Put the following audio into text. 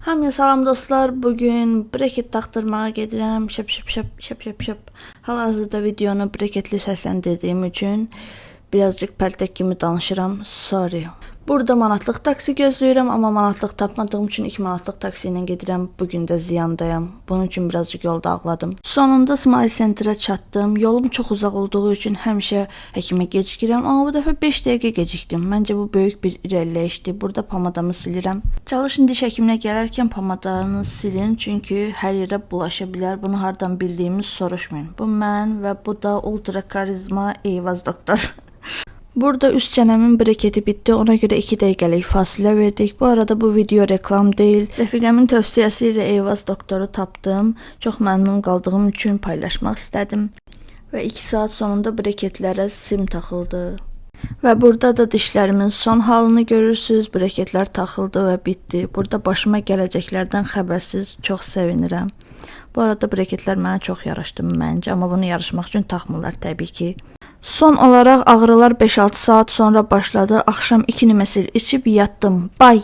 Hamıya salam dostlar. Bugün breket taktırmağa gedirəm. Şap. Hal-hazırda videonu breketli səsləndirdiyim üçün birazcık pəltək kimi danışıram. Sorry. Burada manatlıq taksi gözləyirəm, amma manatlıq tapmadığım üçün 2 manatlıq taksi ilə gedirəm. Bugün də ziyandayam. Bunun üçün birazcık yolda ağladım. Sonunda Smile Center-a çatdım. Yolum çox uzaq olduğu üçün həmişə həkimə gecikirəm, amma bu dəfə 5 dəqiqə gecikdim. Məncə bu böyük bir irəliləyişdir. Burada pomadamı silirəm. Çalışın diş həkiminə gələrkən pomadanı silin, çünki hər yerə bulaşa bilər. Bunu hardan bildiyimi soruşmayın. Bu mən və bu da ultra karizma Eyvaz doktor. Burada üst çənəmin breketi bitdi. Ona görə 2 dəqiqəlik fasilə verdik. Bu arada bu video reklam deyil. Rəfiqəmin tövsiyəsi ilə Eyvaz doktoru tapdım. Çox məmnun qaldığım üçün paylaşmaq istədim. Və 2 saat sonunda breketlərə sim taxıldı. Və burada da dişlərimin son halını görürsüz. Breketlər taxıldı və bitdi. Burada başıma gələcəklərdən xəbərsiz çox sevinirəm. Bu arada breketlər mənə çox yaraşdı məncə, amma bunu yarışmaq üçün taxmırlar təbii ki. Son olaraq ağrılar 5-6 saat sonra başladı. Axşam 2 niməsil içib yatdım. Bay.